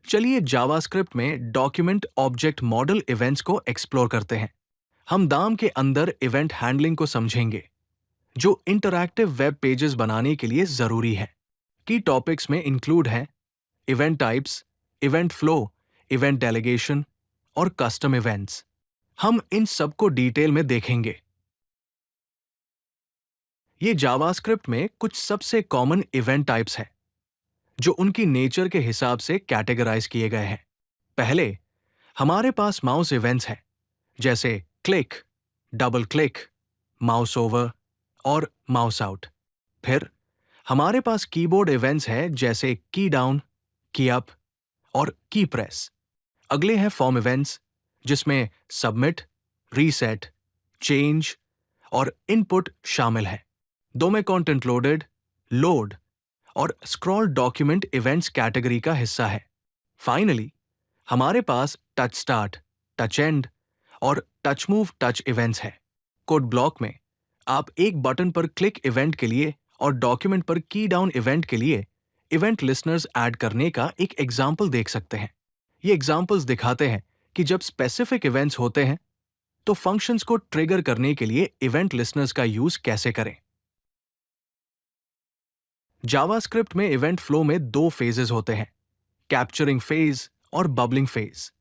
चलिए जावास्क्रिप्ट में document object model events को एक्सप्लोर करते हैं। हम दाम के अंदर इवेंट हैंडलिंग को समझेंगे, जो इंटरैक्टिव वेब पेजेस बनाने के लिए जरूरी है। की टॉपिक्स में इंक्लूड हैं event types, event flow, event delegation और कस्टम इवेंट्स। हम इन सबको डिटेल में देखेंगे। ये जावास्क्रिप्ट में कुछ सबसे कॉमन इवेंट टाइप्स हैं, जो उनकी नेचर के हिसाब से कैटेगराइज किए गए हैं। पहले हमारे पास माउस इवेंट्स हैं, जैसे click, double click, mouse over और माउस आउट। फिर हमारे पास कीबोर्ड इवेंट्स हैं, जैसे की डाउन, की अप और की प्रेस। अगले हैं फॉर्म इवेंट्स, जिसमें सबमिट, रीसेट, चेंज और इनपुट शामिल हैं। दो में कंटेंट लोडेड, लोड और स्क्रॉल डॉक्यूमेंट इवेंट्स कैटेगरी का हिस्सा है। फाइनली हमारे पास टच स्टार्ट, टच एंड और टच मूव टच इवेंट्स हैं। कोड ब्लॉक में आप एक बटन पर क्लिक इवेंट के लिए और डॉक्यूमेंट पर की डाउन इवेंट के लिए इवेंट लिसनर्स ऐड करने का एक एग्जाम्पल देख सकते हैं। ये एग्जाम्पल्स दिखाते हैं कि जब स्पेसिफिक इवेंट्स होते हैं तो फंक्शंस को ट्रिगर करने के लिए इवेंट लिसनर्स का यूज कैसे करें। जावास्क्रिप्ट में इवेंट फ्लो में दो फेजेस होते हैं, कैप्चरिंग फेज और बबलिंग फेज।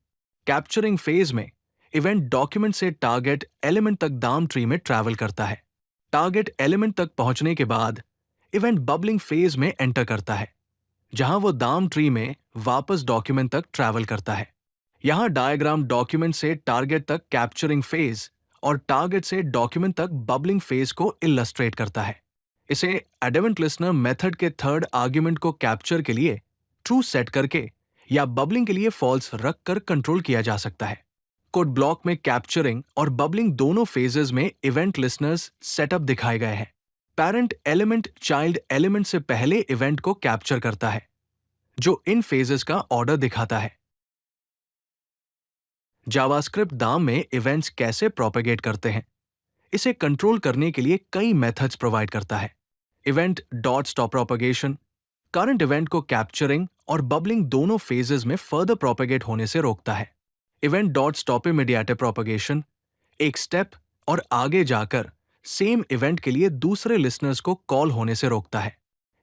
कैप्चरिंग फेज में इवेंट डॉक्यूमेंट से टारगेट एलिमेंट तक दाम ट्री में ट्रैवल करता है। टारगेट एलिमेंट तक पहुंचने के बाद इवेंट बबलिंग फेज में एंटर करता है, जहां वो दाम ट्री में वापस डॉक्यूमेंट तक ट्रैवल करता है। यहां डायग्राम डॉक्यूमेंट से टारगेट तक कैप्चरिंग फेज और टारगेट से डॉक्यूमेंट तक बबलिंग फेज को इलस्ट्रेट करता है। इसे एडेवेंट लिसनर मेथड के थर्ड आर्ग्यूमेंट को कैप्चर के लिए ट्रू सेट करके या बबलिंग के लिए फॉल्स रखकर कंट्रोल किया जा सकता है। कोड ब्लॉक में कैप्चरिंग और बबलिंग दोनों फेजेस में इवेंट लिसनर्स सेटअप दिखाए गए हैं। पैरेंट एलिमेंट चाइल्ड एलिमेंट से पहले इवेंट को कैप्चर करता है, जो इन फेजेस का ऑर्डर दिखाता है। जावास्क्रिप्ट दाम में इवेंट्स कैसे प्रोपेगेट करते हैं, इसे कंट्रोल करने के लिए कई मेथड्स प्रोवाइड करता है। Event dot stop propagation current event को कैप्चरिंग और बबलिंग दोनों फेजेस में फर्दर प्रोपेगेट होने से रोकता है। Event dot stop immediate propagation एक स्टेप और आगे जाकर सेम इवेंट के लिए दूसरे लिसनर्स को कॉल होने से रोकता है।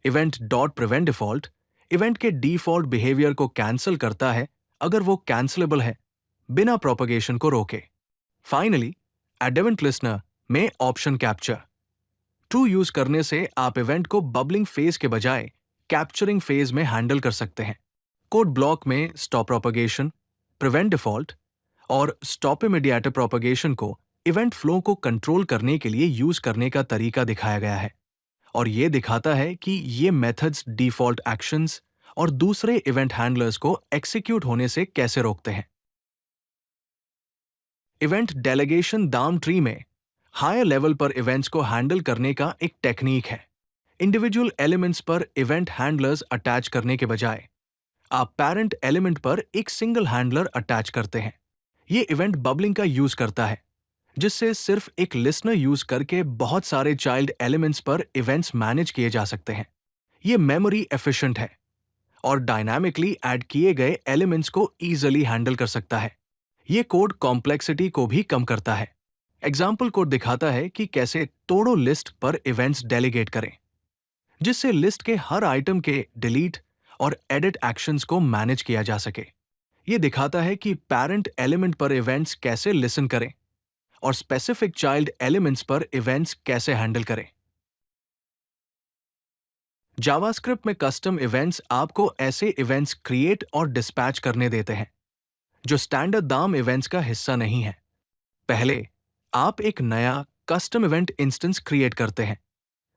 Event dot prevent default event के डिफॉल्ट बिहेवियर को कैंसिल करता है अगर वो कैंसिलेबल है, बिना प्रोपेगेशन को रोके। फाइनली एडेवेंट लिसनर में ऑप्शन कैप्चर ट्रू यूज करने से आप इवेंट को बबलिंग फेज के बजाय कैप्चरिंग फेज में हैंडल कर सकते हैं। कोड ब्लॉक में स्टॉप प्रोपेगेशन, प्रिवेंट डिफॉल्ट और स्टॉप इमीडिएट प्रोपेगेशन को इवेंट फ्लो को कंट्रोल करने के लिए यूज करने का तरीका दिखाया गया है, और यह दिखाता है कि ये मेथड्स डिफॉल्ट एक्शंस और दूसरे इवेंट हैंडलर्स को एग्जीक्यूट होने से कैसे रोकते हैं। इवेंट डेलीगेशन दाम ट्री में हायर लेवल पर इवेंट्स को हैंडल करने का एक टेक्निक है। इंडिविजुअल एलिमेंट्स पर इवेंट हैंडलर्स अटैच करने के बजाय आप पेरेंट एलिमेंट पर एक सिंगल हैंडलर अटैच करते हैं। ये इवेंट बबलिंग का यूज करता है, जिससे सिर्फ एक लिसनर यूज करके बहुत सारे चाइल्ड एलिमेंट्स पर इवेंट्स मैनेज किए जा सकते हैं। ये मेमोरी एफिशिएंट है और डायनामिकली ऐड किए गए एलिमेंट्स को ईजिली हैंडल कर सकता है। ये कोड कॉम्प्लेक्सिटी को भी कम करता है। एग्जाम्पल कोड दिखाता है कि कैसे तोड़ो लिस्ट पर इवेंट्स डेलीगेट करें, जिससे लिस्ट के हर आइटम के डिलीट और एडिट एक्शंस को मैनेज किया जा सके। ये दिखाता है कि पेरेंट एलिमेंट पर इवेंट्स कैसे लिसन करें और स्पेसिफिक चाइल्ड एलिमेंट्स पर इवेंट्स कैसे हैंडल करें। जावास्क्रिप्ट में कस्टम इवेंट्स आपको ऐसे इवेंट्स क्रिएट और डिस्पैच करने देते हैं, जो स्टैंडर्ड दाम इवेंट्स का हिस्सा नहीं है। पहले आप एक नया कस्टम इवेंट इंस्टेंस क्रिएट करते हैं,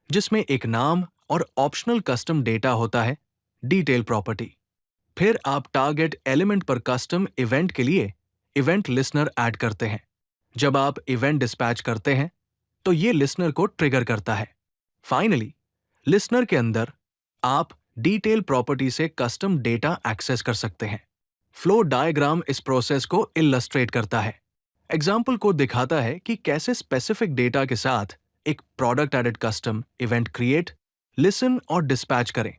जिसमें एक नाम और ऑप्शनल कस्टम डेटा होता है, डिटेल प्रॉपर्टी। फिर आप टारगेट एलिमेंट पर कस्टम इवेंट के लिए इवेंट लिसनर ऐड करते हैं। जब आप इवेंट डिस्पैच करते हैं तो ये लिसनर को ट्रिगर करता है। फाइनली लिसनर के अंदर आप डिटेल प्रॉपर्टी से कस्टम डेटा एक्सेस कर सकते हैं। फ्लो डायग्राम इस प्रोसेस को इलस्ट्रेट करता है। एग्जाम्पल को दिखाता है कि कैसे स्पेसिफिक डेटा के साथ एक product added custom event create, listen और डिस्पैच करें,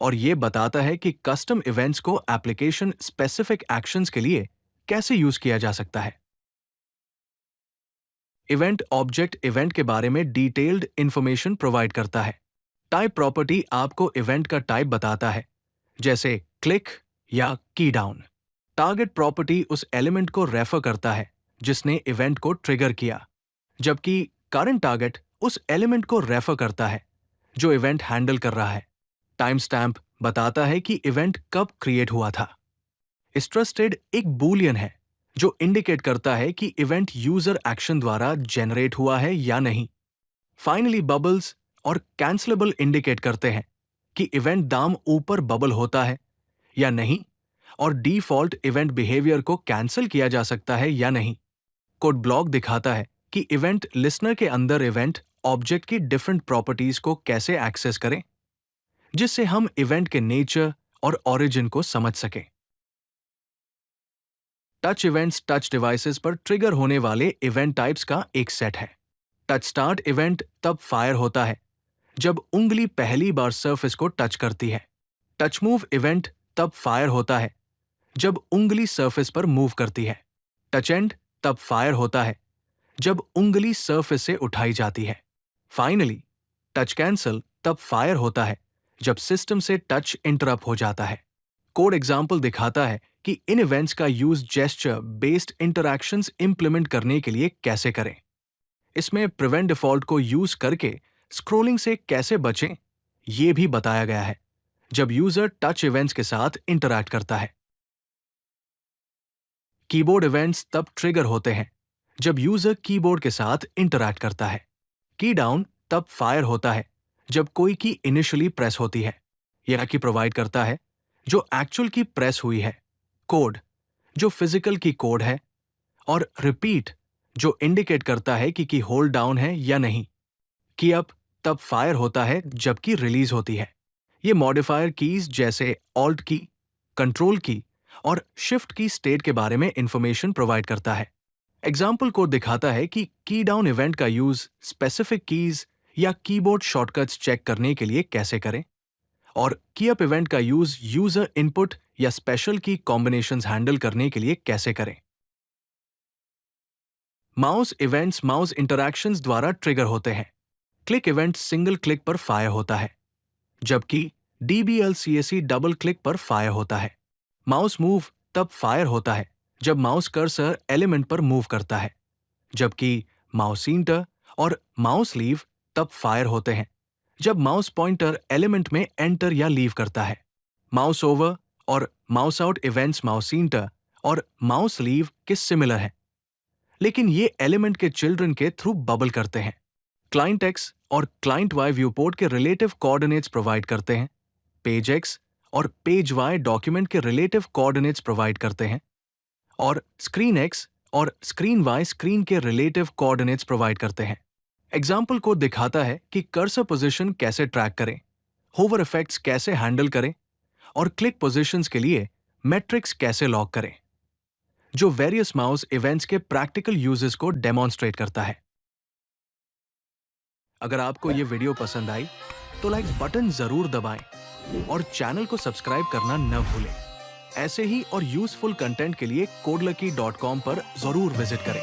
और ये बताता है कि कस्टम इवेंट्स को एप्लीकेशन स्पेसिफिक एक्शंस के लिए कैसे यूज किया जा सकता है। इवेंट ऑब्जेक्ट इवेंट के बारे में डिटेल्ड इंफॉर्मेशन प्रोवाइड करता है। टाइप प्रॉपर्टी आपको इवेंट का टाइप बताता है, जैसे क्लिक या की डाउन। टारगेट प्रॉपर्टी उस एलिमेंट को रेफर करता है जिसने इवेंट को ट्रिगर किया, जबकि करंट टारगेट उस एलिमेंट को रेफर करता है जो इवेंट हैंडल कर रहा है। टाइम स्टैम्प बताता है कि इवेंट कब क्रिएट हुआ था। ट्रस्टेड एक बूलियन है जो इंडिकेट करता है कि इवेंट यूजर एक्शन द्वारा जनरेट हुआ है या नहीं। फाइनली बबल्स और कैंसलेबल इंडिकेट करते हैं कि इवेंट दाम ऊपर बबल होता है या नहीं, और डिफॉल्ट इवेंट बिहेवियर को कैंसिल किया जा सकता है या नहीं। कोड ब्लॉक दिखाता है कि इवेंट लिसनर के अंदर इवेंट ऑब्जेक्ट की डिफरेंट प्रॉपर्टीज को कैसे एक्सेस करें, जिससे हम इवेंट के नेचर और ओरिजिन को समझ सकें। टच इवेंट्स टच डिवाइसेस पर ट्रिगर होने वाले इवेंट टाइप्स का एक सेट है। टच स्टार्ट इवेंट तब फायर होता है जब उंगली पहली बार सरफेस को टच करती है। टच मूव इवेंट तब फायर होता है जब उंगली सरफेस पर मूव करती है। टच एंड तब फायर होता है जब उंगली सरफेस से उठाई जाती है। फाइनली टच कैंसल तब फायर होता है जब सिस्टम से टच इंटरप्ट हो जाता है। कोड एग्जाम्पल दिखाता है कि इन इवेंट्स का use gesture based interactions implement करने के लिए कैसे करें। इसमें प्रिवेंट डिफॉल्ट को यूज करके स्क्रोलिंग से कैसे बचें, यह भी बताया गया है जब यूजर टच इवेंट्स के साथ इंटरैक्ट करता है। कीबोर्ड इवेंट्स तब ट्रिगर होते हैं जब यूजर कीबोर्ड के साथ इंटरैक्ट करता है। की डाउन तब फायर होता है जब कोई की इनिशियली प्रेस होती है। यह की प्रोवाइड करता है जो एक्चुअल की प्रेस हुई है। कोड जो फिजिकल की कोड है, और रिपीट जो इंडिकेट करता है कि की होल्ड डाउन है या नहीं। की अप तब फायर होता है जबकि रिलीज होती है। ये मॉडिफायर कीज जैसे ऑल्ट की, कंट्रोल की और शिफ्ट की स्टेट के बारे में इंफॉर्मेशन प्रोवाइड करता है। एग्जाम्पल कोड दिखाता है कि की डाउन इवेंट का यूज स्पेसिफिक कीज या कीबोर्ड शॉर्टकट्स चेक करने के लिए कैसे करें, और की अप इवेंट का यूज यूजर इनपुट या स्पेशल की कॉम्बिनेशंस हैंडल करने के लिए कैसे करें। माउस इवेंट्स माउस इंटरैक्शंस द्वारा ट्रिगर होते हैं। क्लिक इवेंट सिंगल क्लिक पर फायर होता है, जबकि DBLCAC डबल क्लिक पर फायर होता है। माउस मूव तब फायर होता है जब माउस कर्सर एलिमेंट पर मूव करता है, जबकि माउस इंटर और माउस लीव तब फायर होते हैं जब माउस पॉइंटर एलिमेंट में एंटर या लीव करता है। माउस ओवर और mouse out events mouse inter और माउस लीव के सिमिलर हैं, लेकिन ये एलिमेंट के चिल्ड्रन के थ्रू बबल करते हैं। क्लाइंट एक्स और क्लाइंट वाई व्यूपोर्ट के रिलेटिव कोऑर्डिनेट्स प्रोवाइड करते हैं। पेज एक्स और पेज वाई डॉक्यूमेंट के रिलेटिव कोऑर्डिनेट्स प्रोवाइड करते हैं, और स्क्रीन एक्स और स्क्रीन वाई स्क्रीन के रिलेटिव कोऑर्डिनेट्स प्रोवाइड करते हैं। एग्जाम्पल को दिखाता है कि कर्सर पोजीशन कैसे ट्रैक करें, होवर इफेक्ट्स कैसे हैंडल करें, और क्लिक पोजीशंस के लिए मैट्रिक्स कैसे लॉक करें, जो वेरियस माउस इवेंट्स के प्रैक्टिकल यूजेस को डेमोन्स्ट्रेट करता है। अगर आपको ये वीडियो पसंद आई तो लाइक बटन जरूर दबाएं और चैनल को सब्सक्राइब करना न भूलें। ऐसे ही और यूजफुल कंटेंट के लिए codelucky.com पर जरूर विजिट करें।